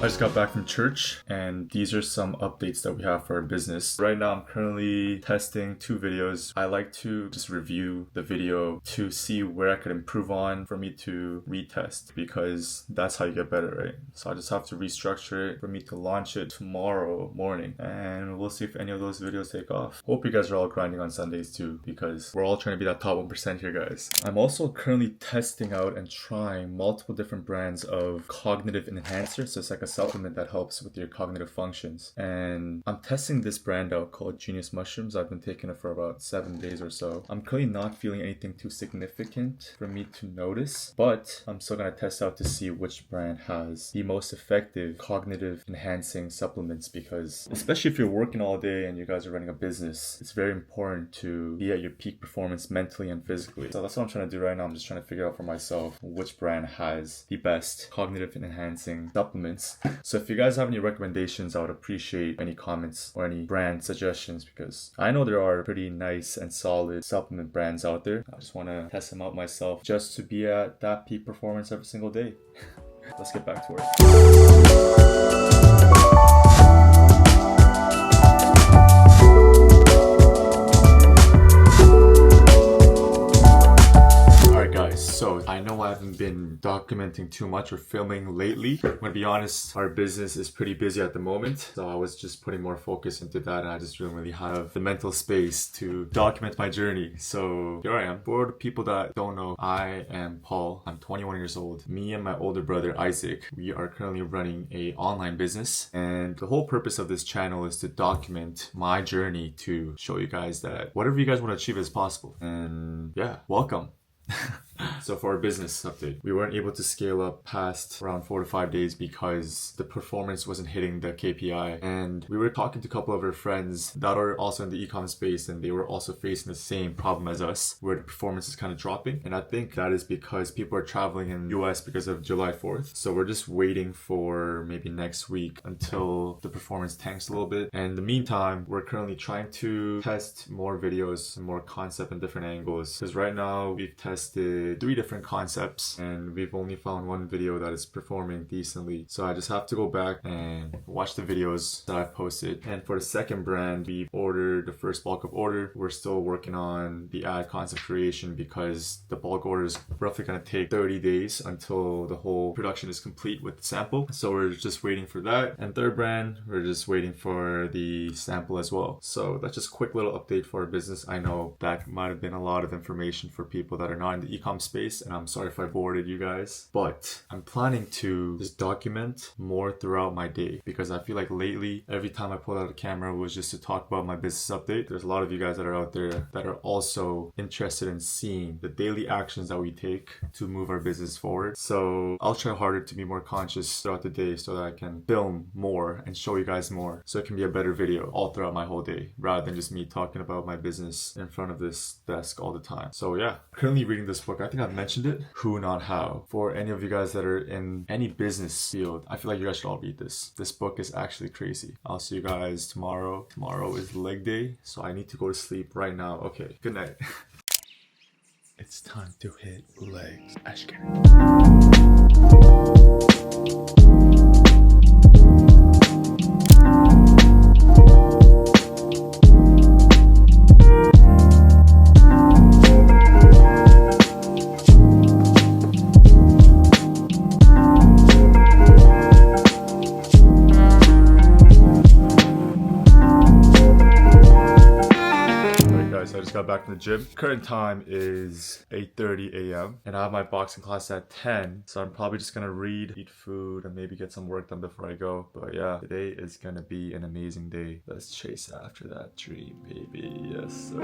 I just got back from church and these are some updates that we have for our business. Right now I'm currently testing 2 videos. I like to just review the video to see where I could improve on for me to retest, because that's how you get better, right? So I just have to restructure it for me to launch it tomorrow morning, and we'll see if any of those videos take off. Hope you guys are all grinding on Sundays too, because we're all trying to be that top 1% here, guys. I'm also currently testing out and trying multiple different brands of cognitive enhancers. So it's like a supplement that helps with your cognitive functions, and I'm testing this brand out called Genius Mushrooms. I've been taking it for about 7 days or so. I'm currently not feeling anything too significant for me to notice, but I'm still gonna test out to see which brand has the most effective cognitive enhancing supplements, because especially if you're working all day and you guys are running a business, it's very important to be at your peak performance mentally and physically. So that's what I'm trying to do right now. I'm just trying to figure out for myself which brand has the best cognitive enhancing supplements. So if you guys have any recommendations, I would appreciate any comments or any brand suggestions, because I know there are pretty nice and solid supplement brands out there. I just want to test them out myself just to be at that peak performance every single day. Let's get back to work. So I know I haven't been documenting too much or filming lately. I'm gonna be honest, our business is pretty busy at the moment, so I was just putting more focus into that, and I just didn't really have the mental space to document my journey. So here I am. For the people that don't know, I am Paul. I'm 21 years old. Me and my older brother Isaac, we are currently running a online business, and the whole purpose of this channel is to document my journey to show you guys that whatever you guys want to achieve is possible. And yeah, welcome. So for our business update, we weren't able to scale up past around 4 to 5 days because the performance wasn't hitting the KPI. And we were talking to a couple of our friends that are also in the e-com space, and they were also facing the same problem as us, where the performance is kind of dropping. And I think that is because people are traveling in the US because of July 4th. So we're just waiting for maybe next week until the performance tanks a little bit. And in the meantime, we're currently trying to test more videos and more concept and different angles, because right now we've tested 3 different concepts and we've only found 1 video that is performing decently. So I just have to go back and watch the videos that I've posted. And for the second brand, we've ordered the first bulk of order. We're still working on the ad concept creation, because the bulk order is roughly going to take 30 days until the whole production is complete with the sample. So we're just waiting for that. And third brand, we're just waiting for the sample as well. So that's just a quick little update for our business. I know that might have been a lot of information for people that are not in the e-com space, and I'm sorry if I bored you guys, but I'm planning to just document more throughout my day, because I feel like lately every time I pulled out a camera was just to talk about my business update. There's a lot of you guys that are out there that are also interested in seeing the daily actions that we take to move our business forward. So I'll try harder to be more conscious throughout the day so that I can film more and show you guys more, so it can be a better video all throughout my whole day, rather than just me talking about my business in front of this desk all the time. So yeah, currently reading this book. I think I've mentioned it, Who Not How. For any of you guys that are in any business field, I feel like you guys should all read this. This book is actually crazy. I'll see you guys tomorrow. Tomorrow is leg day, so I need to go to sleep right now. Okay, good night. It's time to hit legs. Got back from the gym. Current time is 8:30 a.m. and I have my boxing class at 10, so I'm probably just gonna read, eat food, and maybe get some work done before I go. But yeah, today is gonna be an amazing day. Let's chase after that dream, baby. Yes, sir.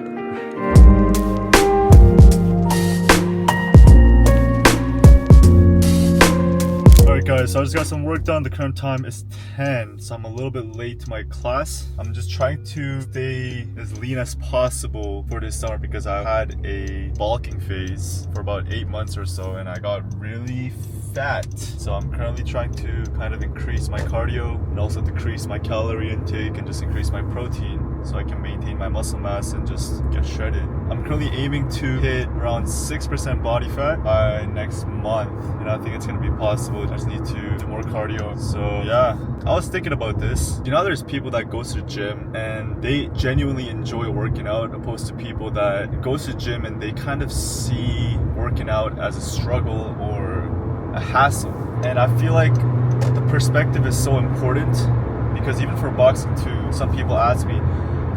Alright guys, so I just got some work done. The current time is 10, so I'm a little bit late to my class. I'm just trying to stay as lean as possible for this summer, because I had a bulking phase for about 8 months or so and I got really fat. So I'm currently trying to kind of increase my cardio and also decrease my calorie intake and just increase my protein. so I can maintain my muscle mass and just get shredded. I'm currently aiming to hit around 6% body fat by next month, and I think it's gonna be possible. I just need to do more cardio. So yeah, I was thinking about this. You know, there's people that go to the gym and they genuinely enjoy working out, opposed to people that go to the gym and they kind of see working out as a struggle or a hassle. And I feel like the perspective is so important, because even for boxing too, some people ask me,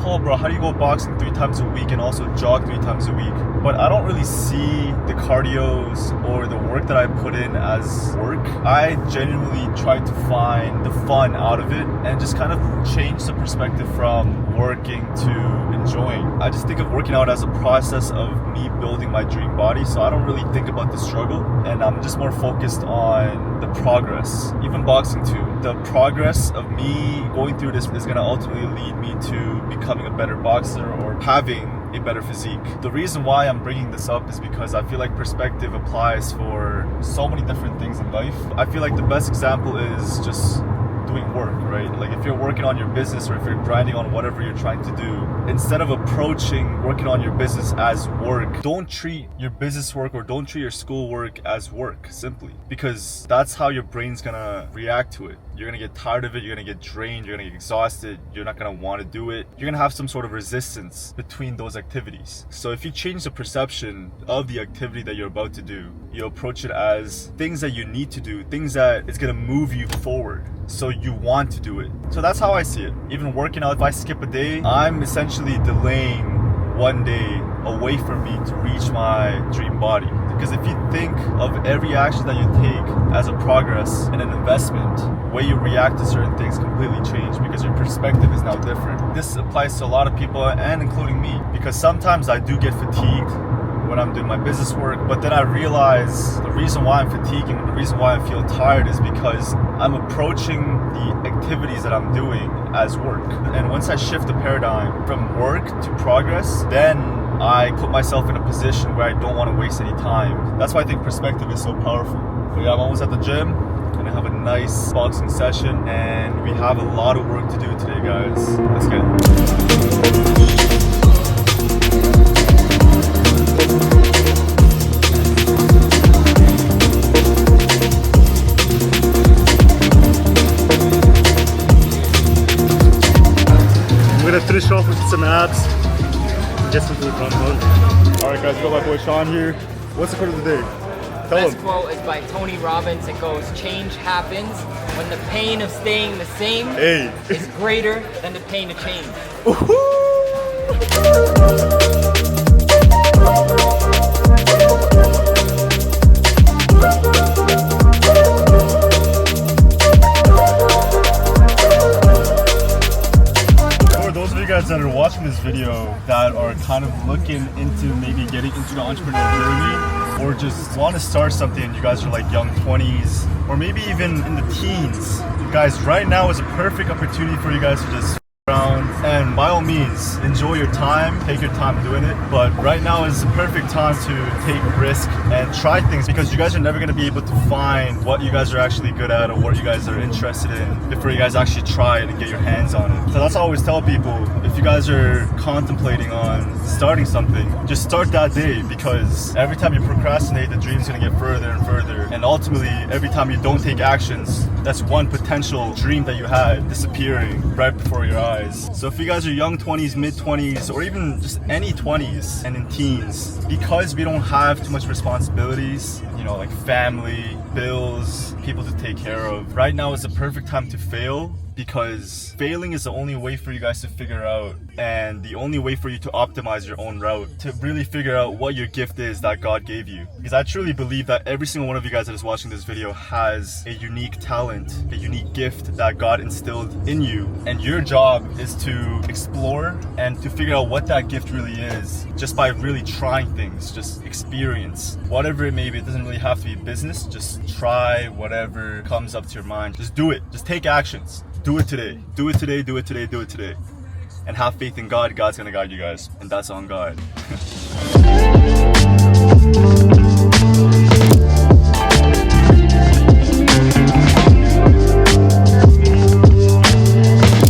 Paul, bro, how do you go boxing 3 times a week and also jog 3 times a week? But I don't really see the cardios or the work that I put in as work. I genuinely try to find the fun out of it and just kind of change the perspective from working to enjoying. I just think of working out as a process of me building my dream body, so I don't really think about the struggle, and I'm just more focused on the progress. Even boxing too, the progress of me going through this is going to ultimately lead me to becoming a better boxer or having a better physique. The reason why I'm bringing this up is because I feel like perspective applies for so many different things in life. I feel like the best example is just doing work, right? Like if you're working on your business or if you're grinding on whatever you're trying to do, instead of approaching working on your business as work, don't treat your business work or don't treat your school work as work, simply. Because that's how your brain's gonna react to it. You're gonna get tired of it, you're gonna get drained, you're gonna get exhausted, you're not gonna want to do it. You're gonna have some sort of resistance between those activities. So if you change the perception of the activity that you're about to do, you approach it as things that you need to do, things that is gonna move you forward, so you want to do it. So that's how I see it. Even working out, if I skip a day, I'm essentially delaying one day away from me to reach my dream body. Because if you think of every action that you take as a progress and an investment, the way you react to certain things completely change, because your perspective is now different. This applies to a lot of people, and including me, because sometimes I do get fatigued when I'm doing my business work, but then I realize the reason why I'm fatiguing, the reason why I feel tired is because I'm approaching the activities that I'm doing as work. And once I shift the paradigm from work to progress, then I put myself in a position where I don't want to waste any time. That's why I think perspective is so powerful. But yeah, I'm almost at the gym, gonna have a nice boxing session, and we have a lot of work to do today, guys. Let's get it. We're gonna finish off with some abs, get some to the front run. Alright guys, got my boy Sean here. What's the quote of the day? Tell Best him. quote is by Tony Robbins. It goes, change happens when the pain of staying the same is greater than the pain of change. That are watching this video that are kind of looking into maybe getting into the entrepreneurial journey, or just want to start something, you guys are like young 20s or maybe even in the teens, guys, right now is a perfect opportunity for you guys to just around, and by all means enjoy your time, take your time doing it, but right now is the perfect time to take risk and try things, because you guys are never going to be able to find what you guys are actually good at or what you guys are interested in before you guys actually try it and get your hands on it. So that's what I always tell people, if you guys are contemplating on starting something, just start that day, because every time you procrastinate, the dream's going to get further and further, and ultimately every time you don't take actions, that's one potential dream that you had disappearing right before your eyes. So if you guys are young 20s, mid 20s, or even just any 20s and in teens, because we don't have too much responsibilities, you know, like family, bills, people to take care of, right now is the perfect time to fail, because failing is the only way for you guys to figure out, and the only way for you to optimize your own route, to really figure out what your gift is that God gave you. Because I truly believe that every single one of you guys that is watching this video has a unique talent, a unique gift that God instilled in you, and your job is to explore and to figure out what that gift really is, just by really trying things, just experience. Whatever it may be, it doesn't really have to be business, just try whatever comes up to your mind. Just do it, just take actions. Do it today. Do it today, do it today, do it today. And have faith in God. God's gonna guide you guys. And that's on God.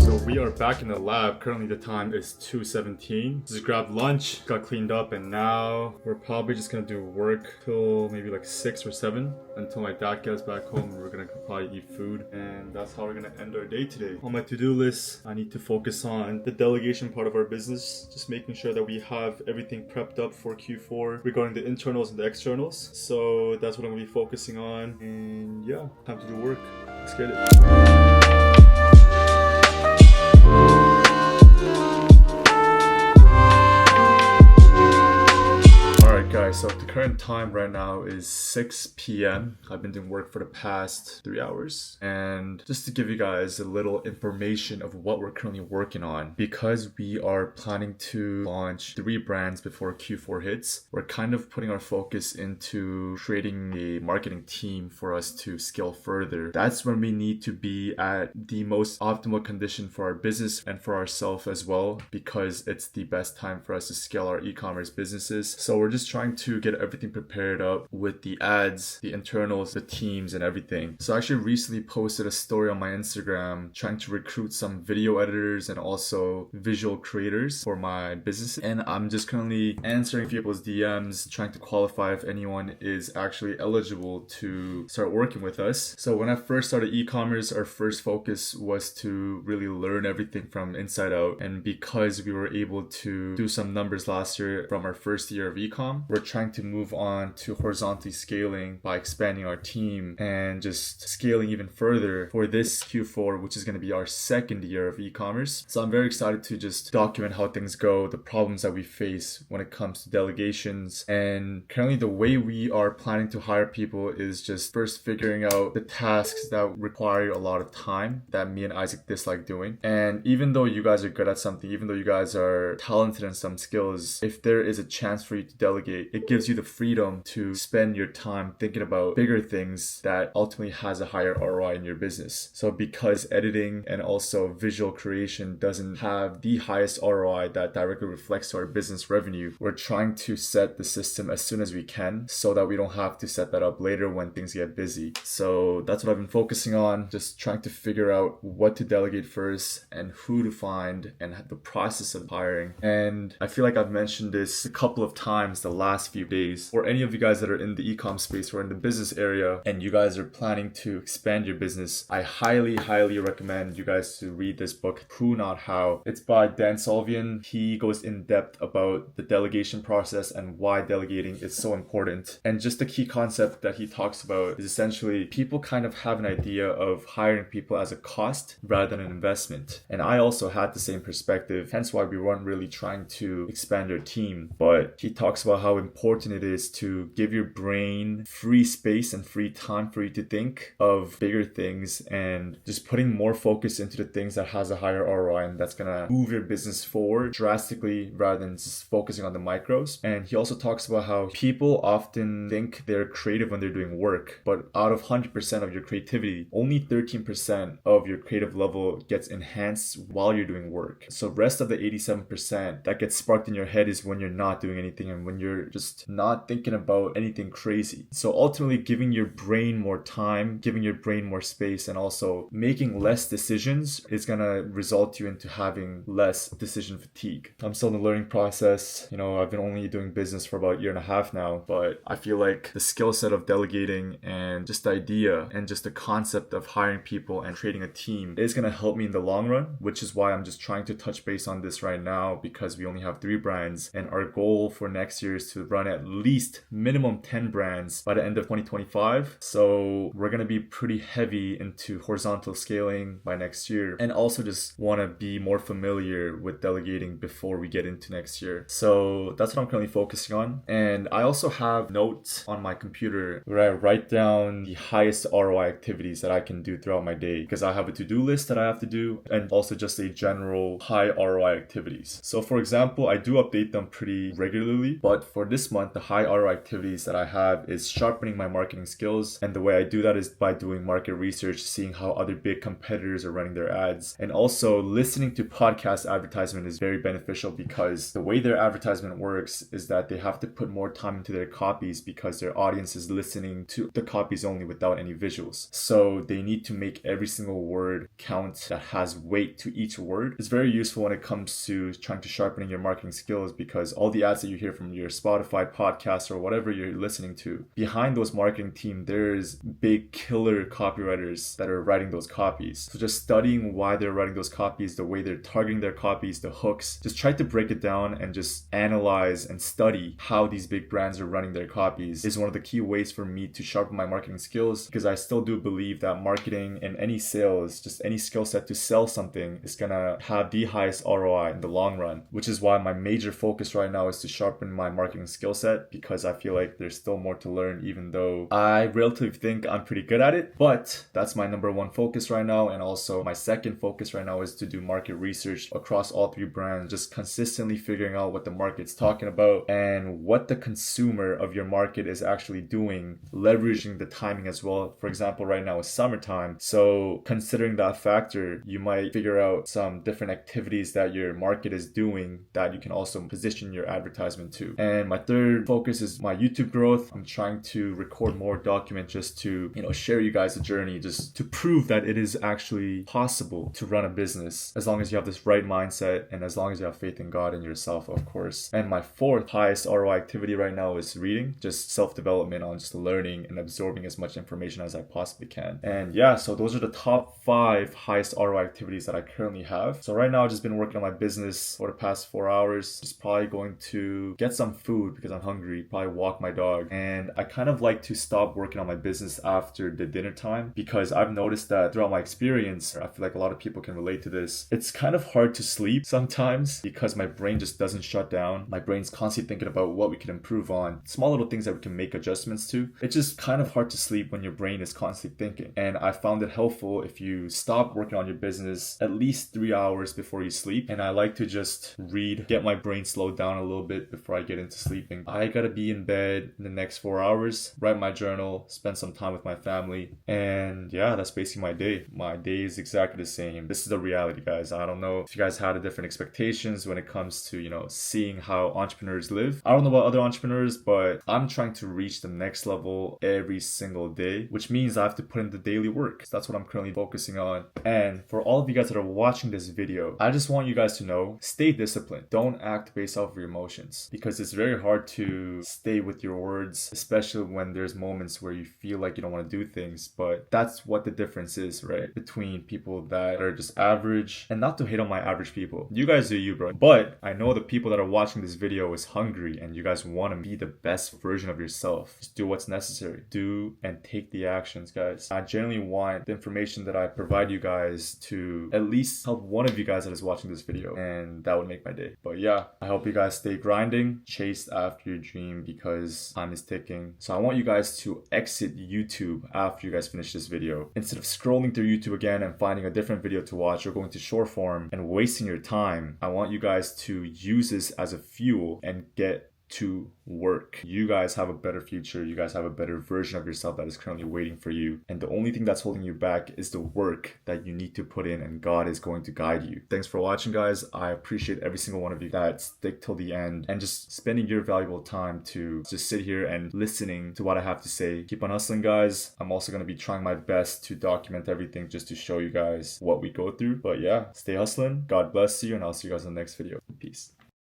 So we are back in the lab currently the time is 2:17. Just grabbed lunch, got cleaned up, and now we're probably just gonna do work till maybe like 6 or 7 until my dad gets back home. We're gonna probably eat food, and that's how we're gonna end our day today. On my to-do list, I need to focus on the delegation part of our business, just making sure that we have everything prepped up for Q4 regarding the internals and the externals. So that's what I'm gonna be focusing on, and yeah, time to do work. Let's get it. Guys, so the current time right now is 6 p.m. I've been doing work for the past 3 hours, and just to give you guys a little information of what we're currently working on, because we are planning to launch 3 brands before Q4 hits, we're kind of putting our focus into creating a marketing team for us to scale further. That's when we need to be at the most optimal condition for our business and for ourselves as well, because it's the best time for us to scale our e-commerce businesses. So we're just trying to get everything prepared up with the ads, the internals, the teams, and everything. So I actually recently posted a story on my Instagram trying to recruit some video editors and also visual creators for my business. And I'm just currently answering people's DMs, trying to qualify if anyone is actually eligible to start working with us. So when I first started e-commerce, our first focus was to really learn everything from inside out. And because we were able to do some numbers last year from our first year of e-com, we're trying to move on to horizontally scaling by expanding our team and just scaling even further for this Q4, which is going to be our second year of e-commerce. So I'm very excited to just document how things go, the problems that we face when it comes to delegations. And currently the way we are planning to hire people is just first figuring out the tasks that require a lot of time that me and Isaac dislike doing. And even though you guys are good at something, even though you guys are talented in some skills, if there is a chance for you to delegate, it gives you the freedom to spend your time thinking about bigger things that ultimately has a higher ROI in your business. So because editing and also visual creation doesn't have the highest ROI that directly reflects to our business revenue, we're trying to set the system as soon as we can so that we don't have to set that up later when things get busy. So that's what I've been focusing on, just trying to figure out what to delegate first and who to find and the process of hiring. And I feel like I've mentioned this a couple of times the last few days. For any of you guys that are in the e-com space or in the business area and you guys are planning to expand your business, I highly recommend you guys to read this book, Who Not How. It's by Dan Sullivan. He goes in depth about the delegation process and why delegating is so important. And just the key concept that he talks about is essentially people kind of have an idea of hiring people as a cost rather than an investment. And I also had the same perspective, hence why we weren't really trying to expand our team. But he talks about how important it is to give your brain free space and free time for you to think of bigger things and just putting more focus into the things that has a higher ROI and that's gonna move your business forward drastically rather than just focusing on the micros. And he also talks about how people often think they're creative when they're doing work, but out of 100% of your creativity, only 13% of your creative level gets enhanced while you're doing work. So rest of the 87% that gets sparked in your head is when you're not doing anything and when you're just not thinking about anything crazy. So ultimately giving your brain more time, giving your brain more space, and also making less decisions is gonna result you into having less decision fatigue. I'm still in the learning process. I've been only doing business for about a year and a half now, but I feel like the skill set of delegating and just the idea and just the concept of hiring people and creating a team is gonna help me in the long run, which is why I'm just trying to touch base on this right now, because we only have 3 brands and our goal for next year is to run at least minimum 10 brands by the end of 2025. So we're going to be pretty heavy into horizontal scaling by next year, and also just want to be more familiar with delegating before we get into next year. So that's what I'm currently focusing on. And I also have notes on my computer where I write down the highest ROI activities that I can do throughout my day, because I have a to-do list that I have to do and also just a general high ROI activities. So for example, I do update them pretty regularly, but for this month, the high ROI activities that I have is sharpening my marketing skills. And the way I do that is by doing market research, seeing how other big competitors are running their ads. And also listening to podcast advertisement is very beneficial because the way their advertisement works is that they have to put more time into their copies because their audience is listening to the copies only without any visuals. So they need to make every single word count that has weight to each word. It's very useful when it comes to trying to sharpen your marketing skills because all the ads that you hear from your Spotify podcast or whatever you're listening to, behind those marketing team, there's big killer copywriters that are writing those copies. So just studying why they're writing those copies, the way they're targeting their copies, the hooks, just try to break it down and just analyze and study how these big brands are running their copies is one of the key ways for me to sharpen my marketing skills, because I still do believe that marketing and any sales, just any skill set to sell something, is gonna have the highest ROI in the long run, which is why my major focus right now is to sharpen my marketing skill set, because I feel like there's still more to learn, even though I relatively think I'm pretty good at it. But that's my number one focus right now. And also my second focus right now is to do market research across all three brands, just consistently figuring out what the market's talking about and what the consumer of your market is actually doing, leveraging the timing as well. For example, right now is summertime, so considering that factor, you might figure out some different activities that your market is doing that you can also position your advertisement to. And my third focus is my YouTube growth. I'm trying to record more document just to, share you guys the journey, just to prove that it is actually possible to run a business as long as you have this right mindset and as long as you have faith in God and yourself, of course. And my fourth highest ROI activity right now is reading, just self-development on just learning and absorbing as much information as I possibly can. And yeah, so those are the top 5 highest ROI activities that I currently have. So right now I've just been working on my business for the past 4 hours, just probably going to get some food because I'm hungry, probably walk my dog. And I kind of like to stop working on my business after the dinner time, because I've noticed that throughout my experience, I feel like a lot of people can relate to this, it's kind of hard to sleep sometimes because my brain just doesn't shut down. My brain's constantly thinking about what we can improve on, small little things that we can make adjustments to. It's just kind of hard to sleep when your brain is constantly thinking. And I found it helpful if you stop working on your business at least 3 hours before you sleep. And I like to just read, get my brain slowed down a little bit before I get into sleeping. I gotta be in bed in the next 4 hours, write my journal, spend some time with my family. And yeah, that's basically my day. My day is exactly the same. This is the reality, guys. I don't know if you guys had different expectations when it comes to, seeing how entrepreneurs live. I don't know about other entrepreneurs, but I'm trying to reach the next level every single day, which means I have to put in the daily work. So that's what I'm currently focusing on. And for all of you guys that are watching this video, I just want you guys to know, stay disciplined. Don't act based off of your emotions, because it's very hard to stay with your words, especially when there's moments where you feel like you don't want to do things. But that's what the difference is, right? Between people that are just average, and not to hate on my average people. You guys do you, bro. But I know the people that are watching this video is hungry and you guys want to be the best version of yourself. Just do what's necessary. Do and take the actions, guys. I genuinely want the information that I provide you guys to at least help one of you guys that is watching this video, and that would make my day. But yeah, I hope you guys stay grinding, chase after your dream, because time is ticking. So I want you guys to exit YouTube after you guys finish this video. Instead of scrolling through YouTube again and finding a different video to watch or going to short form and wasting your time, I want you guys to use this as a fuel and get to work. You guys have a better future. You guys have a better version of yourself that is currently waiting for you. And the only thing that's holding you back is the work that you need to put in, and God is going to guide you. Thanks for watching, guys. I appreciate every single one of you that stick till the end and just spending your valuable time to just sit here and listening to what I have to say. Keep on hustling, guys. I'm also going to be trying my best to document everything just to show you guys what we go through. But yeah, stay hustling. God bless you, and I'll see you guys in the next video. Peace.